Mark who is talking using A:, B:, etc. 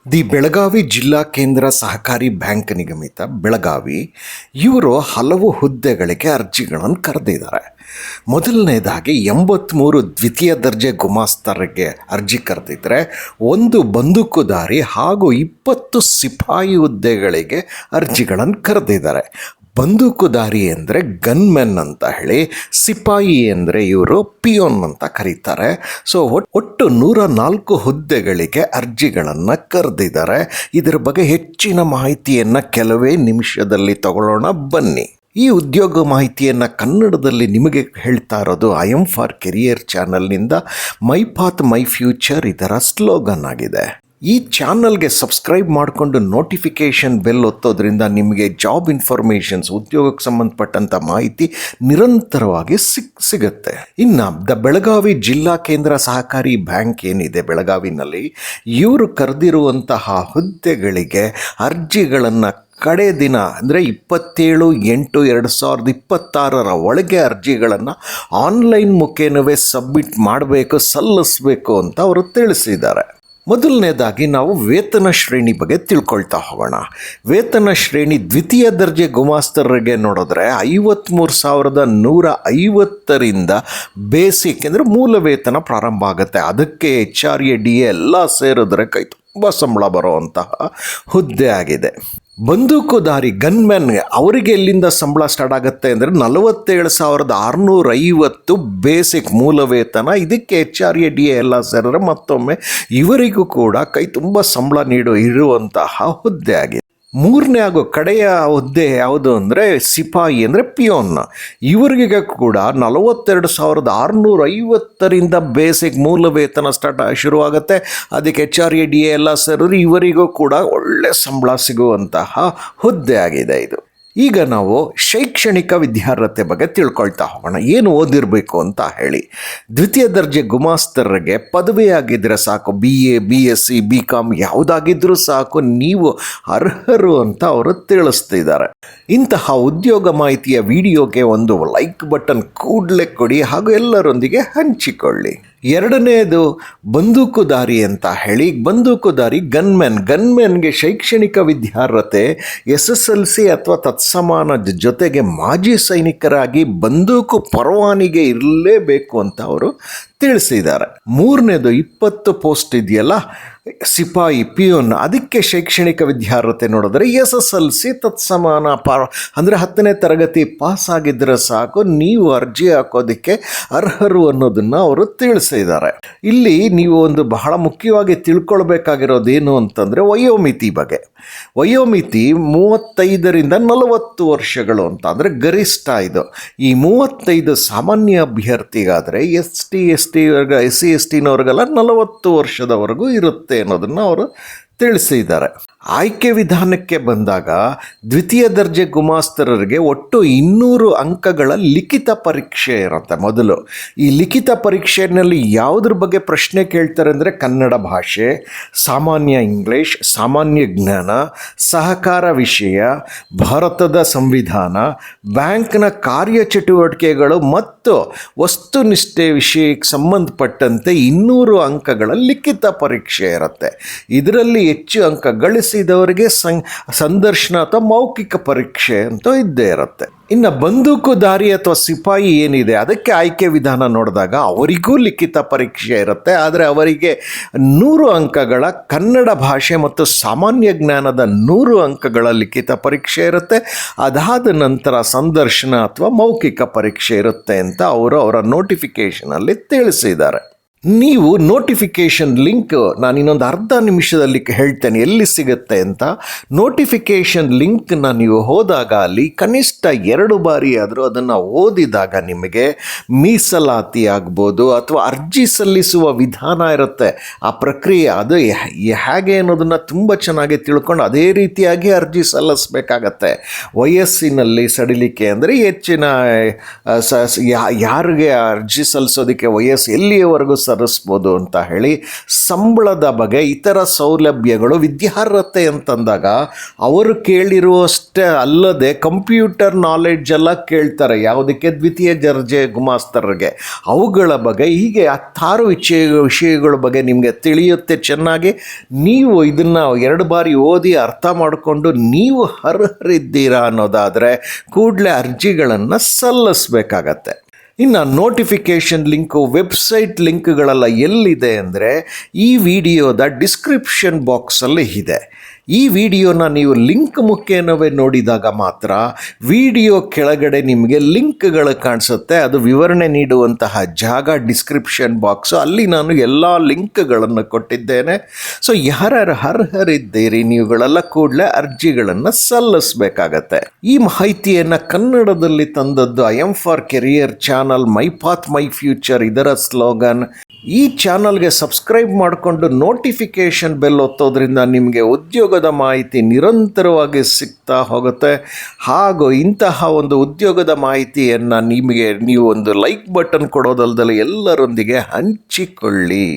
A: The Belagavi ಜಿಲ್ಲಾ ಕೇಂದ್ರ ಸಹಕಾರಿ ಬ್ಯಾಂಕ್ ನಿಗಮಿತ ಬೆಳಗಾವಿ ಇವರು ಹಲವು ಹುದ್ದೆಗಳಿಗೆ ಅರ್ಜಿಗಳನ್ನು ಕರೆದಿದ್ದಾರೆ. ಮೊದಲನೇದಾಗಿ 83 ದ್ವಿತೀಯ ದರ್ಜೆ ಗುಮಾಸ್ತರಿಗೆ ಅರ್ಜಿ ಕರೆದಿದ್ದರೆ, 1 ಬಂದೂಕುದಾರಿ ಹಾಗೂ 20 ಸಿಪಾಯಿ ಹುದ್ದೆಗಳಿಗೆ ಅರ್ಜಿಗಳನ್ನು ಕರೆದಿದ್ದಾರೆ. ಬಂದೂಕುದಾರಿ ಅಂದರೆ ಗನ್ಮೆನ್ ಅಂತ ಹೇಳಿ, ಸಿಪಾಯಿ ಅಂದರೆ ಇವರು ಪಿಯೋನ್ ಅಂತ ಕರೀತಾರೆ. ಸೊ ಒಟ್ಟು 104 ಹುದ್ದೆಗಳಿಗೆ ಅರ್ಜಿಗಳನ್ನು ಕರೆದಿದ್ದಾರೆ. ಇದರ ಬಗ್ಗೆ ಹೆಚ್ಚಿನ ಮಾಹಿತಿಯನ್ನು ಕೆಲವೇ ನಿಮಿಷದಲ್ಲಿ ತಗೊಳ್ಳೋಣ, ಬನ್ನಿ. ಈ ಉದ್ಯೋಗ ಮಾಹಿತಿಯನ್ನು ಕನ್ನಡದಲ್ಲಿ ನಿಮಗೆ ಹೇಳ್ತಾ ಇರೋದು ಐ ಎಮ್ ಫಾರ್ ಕೆರಿಯರ್ ಚಾನಲ್ನಿಂದ. ಮೈ ಪಾತ್ ಮೈ ಫ್ಯೂಚರ್ ಇದರ ಸ್ಲೋಗನ್ ಆಗಿದೆ. ಈ ಚಾನಲ್ಗೆ ಸಬ್ಸ್ಕ್ರೈಬ್ ಮಾಡಿಕೊಂಡು ನೋಟಿಫಿಕೇಷನ್ ಬೆಲ್ ಒತ್ತೋದ್ರಿಂದ ನಿಮಗೆ ಜಾಬ್ ಇನ್ಫಾರ್ಮೇಷನ್ಸ್, ಉದ್ಯೋಗಕ್ಕೆ ಸಂಬಂಧಪಟ್ಟಂಥ ಮಾಹಿತಿ ನಿರಂತರವಾಗಿ ಸಿಗುತ್ತೆ. ಇನ್ನು ಬೆಳಗಾವಿ ಜಿಲ್ಲಾ ಕೇಂದ್ರ ಸಹಕಾರಿ ಬ್ಯಾಂಕ್ ಏನಿದೆ ಬೆಳಗಾವಿನಲ್ಲಿ, ಇವರು ಕರೆದಿರುವಂತಹ ಹುದ್ದೆಗಳಿಗೆ ಅರ್ಜಿಗಳನ್ನು ಕಡೆ ದಿನ ಅಂದರೆ 27/8/2026 ಒಳಗೆ ಅರ್ಜಿಗಳನ್ನು ಆನ್ಲೈನ್ ಮುಖೇನವೇ ಸಬ್ಮಿಟ್ ಮಾಡಬೇಕು, ಸಲ್ಲಿಸಬೇಕು ಅಂತ ಅವರು ತಿಳಿಸಿದ್ದಾರೆ. ಮೊದಲನೇದಾಗಿ ನಾವು ವೇತನ ಶ್ರೇಣಿ ಬಗ್ಗೆ ತಿಳ್ಕೊಳ್ತಾ ಹೋಗೋಣ. ವೇತನ ಶ್ರೇಣಿ ದ್ವಿತೀಯ ದರ್ಜೆ ಗುಮಾಸ್ತರಿಗೆ ನೋಡಿದ್ರೆ 53,150ರಿಂದ ಬೇಸಿಕ್ ಅಂದರೆ ಮೂಲ ವೇತನ ಪ್ರಾರಂಭ ಆಗುತ್ತೆ. ಅದಕ್ಕೆ HRA DA ಎಲ್ಲ ಸೇರಿದ್ರೆ ಕೈ ತುಂಬ ಸಂಬಳ ಬರುವಂತಹ ಹುದ್ದೆ ಆಗಿದೆ. ಬಂದೂಕುದಾರಿ ಗನ್ಮ್ಯಾನ್ ಅವರಿಗೆ ಎಲ್ಲಿಂದ ಸಂಬಳ ಸ್ಟಾರ್ಟ್ ಆಗುತ್ತೆ ಅಂದರೆ 47,650 ಬೇಸಿಕ್ ಮೂಲ ವೇತನ. ಇದಕ್ಕೆ HRA DA ಎಲ್ಲ ಸೇರಿದ್ರೆ ಮತ್ತೊಮ್ಮೆ ಇವರಿಗೂ ಕೂಡ ಕೈ ತುಂಬ ಸಂಬಳ ಇರುವಂತಹ ಹುದ್ದೆ ಆಗಿದೆ. ಮೂರನೇ ಹಾಗೂ ಕಡೆಯ ಹುದ್ದೆ ಯಾವುದು ಅಂದರೆ ಸಿಪಾಯಿ ಅಂದರೆ ಪಿಯೋನ್. ಇವರಿಗೆ ಕೂಡ 42,650ರಿಂದ ಬೇಸಿಕ್ ಮೂಲ ವೇತನ ಶುರುವಾಗುತ್ತೆ. ಅದಕ್ಕೆ HRA DA ಎಲ್ಲ ಸೇರಿದ್ರೆ ಇವರಿಗೂ ಕೂಡ ಒಳ್ಳೆ ಸಂಬಳ ಸಿಗುವಂತಹ ಹುದ್ದೆ ಆಗಿದೆ ಇದು. ಈಗ ನಾವು ಶೈಕ್ಷಣಿಕ ವಿದ್ಯಾರ್ಹತೆ ಬಗ್ಗೆ ತಿಳ್ಕೊಳ್ತಾ ಹೋಗೋಣ. ಏನು ಓದಿರಬೇಕು ಅಂತ ಹೇಳಿ. ದ್ವಿತೀಯ ದರ್ಜೆ ಗುಮಾಸ್ತರಿಗೆ ಪದವಿ ಆಗಿದ್ದರೆ ಸಾಕು, BA BSc BCom ಯಾವುದಾಗಿದ್ರೂ ಸಾಕು, ನೀವು ಅರ್ಹರು ಅಂತ ಅವರು ತಿಳಿಸ್ತಿದ್ದಾರೆ. ಇಂತಹ ಉದ್ಯೋಗ ಮಾಹಿತಿಯ ವಿಡಿಯೋಗೆ ಒಂದು ಲೈಕ್ ಬಟನ್ ಕೂಡಲೇ ಕೊಡಿ ಹಾಗೂ ಎಲ್ಲರೊಂದಿಗೆ ಹಂಚಿಕೊಳ್ಳಿ. ಎರಡನೇದು ಬಂದೂಕುದಾರಿ ಅಂತ ಹೇಳಿ. ಬಂದೂಕುದಾರಿ ಗನ್ಮೆನ್ಗೆ ಶೈಕ್ಷಣಿಕ ವಿದ್ಯಾರ್ಹತೆ SSLC ಅಥವಾ ತತ್ಸಮಾನ ಜೊತೆಗೆ ಮಾಜಿ ಸೈನಿಕರಾಗಿ ಬಂದೂಕು ಪರವಾನಿಗೆ ಇರಲೇಬೇಕು ಅಂತ ಅವರು ತಿಳಿಸಿದ್ದಾರೆ. ಮೂರನೇದು 20 ಪೋಸ್ಟ್ ಇದೆಯಲ್ಲ ಸಿಪಾಯಿ ಪಿಯೋನ್, ಅದಕ್ಕೆ ಶೈಕ್ಷಣಿಕ ವಿದ್ಯಾರ್ಹತೆ ನೋಡಿದ್ರೆ SSLC ತತ್ಸಮಾನ ಅಂದರೆ 10ನೇ ತರಗತಿ ಪಾಸ್ ಆಗಿದ್ದರೆ ಸಾಕು, ನೀವು ಅರ್ಜಿ ಹಾಕೋದಕ್ಕೆ ಅರ್ಹರು ಅನ್ನೋದನ್ನು ಅವರು ತಿಳಿಸಿದ್ದಾರೆ. ಇಲ್ಲಿ ನೀವು ಒಂದು ಬಹಳ ಮುಖ್ಯವಾಗಿ ತಿಳ್ಕೊಳ್ಬೇಕಾಗಿರೋದೇನು ಅಂತಂದರೆ ವಯೋಮಿತಿ ಬಗ್ಗೆ. ವಯೋಮಿತಿ 35ರಿಂದ 40 ವರ್ಷಗಳು ಅಂತ ಅಂದರೆ ಗರಿಷ್ಠ ಇದು. ಈ 35 ಸಾಮಾನ್ಯ ಅಭ್ಯರ್ಥಿಗಾದರೆ SC STನವ್ರಿಗೆಲ್ಲ 40 ವರ್ಷದವರೆಗೂ ಇರುತ್ತೆ ಅನ್ನೋದನ್ನು ಅವರು ತಿಳಿಸಿದ್ದಾರೆ. ಆಯ್ಕೆ ವಿಧಾನಕ್ಕೆ ಬಂದಾಗ ದ್ವಿತೀಯ ದರ್ಜೆ ಗುಮಾಸ್ತರರಿಗೆ ಒಟ್ಟು 200 ಅಂಕಗಳ ಲಿಖಿತ ಪರೀಕ್ಷೆ ಇರುತ್ತೆ. ಮೊದಲು ಈ ಲಿಖಿತ ಪರೀಕ್ಷೆಯಲ್ಲಿ ಯಾವುದ್ರ ಬಗ್ಗೆ ಪ್ರಶ್ನೆ ಕೇಳ್ತಾರೆ ಅಂದರೆ ಕನ್ನಡ ಭಾಷೆ, ಸಾಮಾನ್ಯ ಇಂಗ್ಲೀಷ್, ಸಾಮಾನ್ಯ ಜ್ಞಾನ, ಸಹಕಾರ ವಿಷಯ, ಭಾರತದ ಸಂವಿಧಾನ, ಬ್ಯಾಂಕ್ನ ಕಾರ್ಯಚಟುವಟಿಕೆಗಳು ಮತ್ತು ವಸ್ತುನಿಷ್ಠೆ ವಿಷಯಕ್ಕೆ ಸಂಬಂಧಪಟ್ಟಂತೆ 200 ಅಂಕಗಳ ಲಿಖಿತ ಪರೀಕ್ಷೆ ಇರುತ್ತೆ. ಇದರಲ್ಲಿ ಹೆಚ್ಚು ಅಂಕ ಗಳಿಸಿದವರಿಗೆ ಸಂದರ್ಶನ ಅಥವಾ ಮೌಖಿಕ ಪರೀಕ್ಷೆ ಅಂತ ಇದ್ದೇ ಇರುತ್ತೆ. ಇನ್ನು ಬಂದೂಕುದಾರಿ ಅಥವಾ ಸಿಪಾಯಿ ಏನಿದೆ ಅದಕ್ಕೆ ಆಯ್ಕೆ ವಿಧಾನ ನೋಡಿದಾಗ ಅವರಿಗೂ ಲಿಖಿತ ಪರೀಕ್ಷೆ ಇರುತ್ತೆ. ಆದರೆ ಅವರಿಗೆ 100 ಅಂಕಗಳ ಕನ್ನಡ ಭಾಷೆ ಮತ್ತು ಸಾಮಾನ್ಯ ಜ್ಞಾನದ 100 ಅಂಕಗಳ ಲಿಖಿತ ಪರೀಕ್ಷೆ ಇರುತ್ತೆ. ಅದಾದ ನಂತರ ಸಂದರ್ಶನ ಅಥವಾ ಮೌಖಿಕ ಪರೀಕ್ಷೆ ಇರುತ್ತೆ ಅಂತ ಅವರು ಅವರ ನೋಟಿಫಿಕೇಷನಲ್ಲಿ ತಿಳಿಸಿದ್ದಾರೆ. ನೀವು ನೋಟಿಫಿಕೇಷನ್ ಲಿಂಕ್ ನಾನು ಇನ್ನೊಂದು ಅರ್ಧ ನಿಮಿಷದಲ್ಲಿ ಹೇಳ್ತೇನೆ ಎಲ್ಲಿ ಸಿಗುತ್ತೆ ಅಂತ. ನೋಟಿಫಿಕೇಷನ್ ಲಿಂಕ್ನ ನೀವು ಹೋದಾಗ ಅಲ್ಲಿ ಕನಿಷ್ಠ 2 ಬಾರಿ ಆದರೂ ಅದನ್ನು ಓದಿದಾಗ ನಿಮಗೆ ಮೀಸಲಾತಿ ಆಗ್ಬೋದು ಅಥವಾ ಅರ್ಜಿ ಸಲ್ಲಿಸುವ ವಿಧಾನ ಇರುತ್ತೆ, ಆ ಪ್ರಕ್ರಿಯೆ ಅದು ಹೇಗೆ ಅನ್ನೋದನ್ನು ತುಂಬ ಚೆನ್ನಾಗಿ ತಿಳ್ಕೊಂಡು ಅದೇ ರೀತಿಯಾಗಿ ಅರ್ಜಿ ಸಲ್ಲಿಸಬೇಕಾಗತ್ತೆ. ವಯಸ್ಸಿನಲ್ಲಿ ಸಡಿಲಿಕೆ ಅಂದರೆ ಹೆಚ್ಚಿನ ಯಾರಿಗೆ ಅರ್ಜಿ ಸಲ್ಲಿಸೋದಕ್ಕೆ ವಯಸ್ಸು ಎಲ್ಲಿಯವರೆಗೂ ಸರಿಸ್ಬೋದು ಅಂತ ಹೇಳಿ. ಸಂಬಳದ ಬಗ್ಗೆ ಇತರ ಸೌಲಭ್ಯಗಳು, ವಿದ್ಯಾರ್ಹತೆ ಅಂತಂದಾಗ ಅವರು ಕೇಳಿರುವಷ್ಟೇ ಅಲ್ಲದೆ ಕಂಪ್ಯೂಟರ್ ನಾಲೆಡ್ಜ್ ಎಲ್ಲ ಕೇಳ್ತಾರೆ. ಯಾವುದಕ್ಕೆ? ದ್ವಿತೀಯ ದರ್ಜೆ ಗುಮಾಸ್ತರಿಗೆ. ಅವುಗಳ ಬಗ್ಗೆ ಹೀಗೆ 6 ವಿಷಯಗಳ ಬಗ್ಗೆ ನಿಮಗೆ ತಿಳಿಯುತ್ತೆ ಚೆನ್ನಾಗಿ. ನೀವು ಇದನ್ನು 2 ಬಾರಿ ಓದಿ ಅರ್ಥ ಮಾಡಿಕೊಂಡು ನೀವು ಅರ್ಹರಿದ್ದೀರಾ ಅನ್ನೋದಾದರೆ ಕೂಡಲೇ ಅರ್ಜಿಗಳನ್ನು ಸಲ್ಲಿಸಬೇಕಾಗತ್ತೆ. ಇನ್ನು ನೋಟಿಫಿಕೇಷನ್ ಲಿಂಕು, ವೆಬ್ಸೈಟ್ ಲಿಂಕ್ಗಳೆಲ್ಲ ಎಲ್ಲಿದೆ ಅಂದರೆ ಈ ವಿಡಿಯೋದ ಡಿಸ್ಕ್ರಿಪ್ಷನ್ ಬಾಕ್ಸಲ್ಲಿ ಇದೆ. ಈ ವಿಡಿಯೋನ ನೀವು ಲಿಂಕ್ ಮುಖೇನವೇ ನೋಡಿದಾಗ ಮಾತ್ರ ವಿಡಿಯೋ ಕೆಳಗಡೆ ನಿಮಗೆ ಲಿಂಕ್ಗಳು ಕಾಣಿಸುತ್ತೆ. ಅದು ವಿವರಣೆ ನೀಡುವಂತಹ ಜಾಗ ಡಿಸ್ಕ್ರಿಪ್ಷನ್ ಬಾಕ್ಸು. ಅಲ್ಲಿ ನಾನು ಎಲ್ಲ ಲಿಂಕ್ಗಳನ್ನು ಕೊಟ್ಟಿದ್ದೇನೆ. ಸೊ ಯಾರ್ಯಾರು ಅರ್ಹರಿದ್ದೀರಿ ನೀವುಗಳೆಲ್ಲ ಕೂಡಲೇ ಅರ್ಜಿಗಳನ್ನು ಸಲ್ಲಿಸಬೇಕಾಗತ್ತೆ. ಈ ಮಾಹಿತಿಯನ್ನು ಕನ್ನಡದಲ್ಲಿ ತಂದದ್ದು I am for career channel, my path my future ಇದರ ಸ್ಲೋಗನ್. ಈ ಚಾನಲ್ಗೆ ಸಬ್ಸ್ಕ್ರೈಬ್ ಮಾಡಿಕೊಂಡು ನೋಟಿಫಿಕೇಷನ್ ಬೆಲ್ ಒತ್ತೋದ್ರಿಂದ ನಿಮಗೆ ಉದ್ಯೋಗದ ಮಾಹಿತಿ ನಿರಂತರವಾಗಿ ಸಿಗ್ತಾ ಹೋಗುತ್ತೆ. ಹಾಗೂ ಇಂತಹ ಒಂದು ಉದ್ಯೋಗದ ಮಾಹಿತಿಯನ್ನು ನೀವು ಒಂದು ಲೈಕ್ ಬಟನ್ ಕೊಡೋದಲ್ಲದೆ ಎಲ್ಲರೊಂದಿಗೆ ಹಂಚಿಕೊಳ್ಳಿ.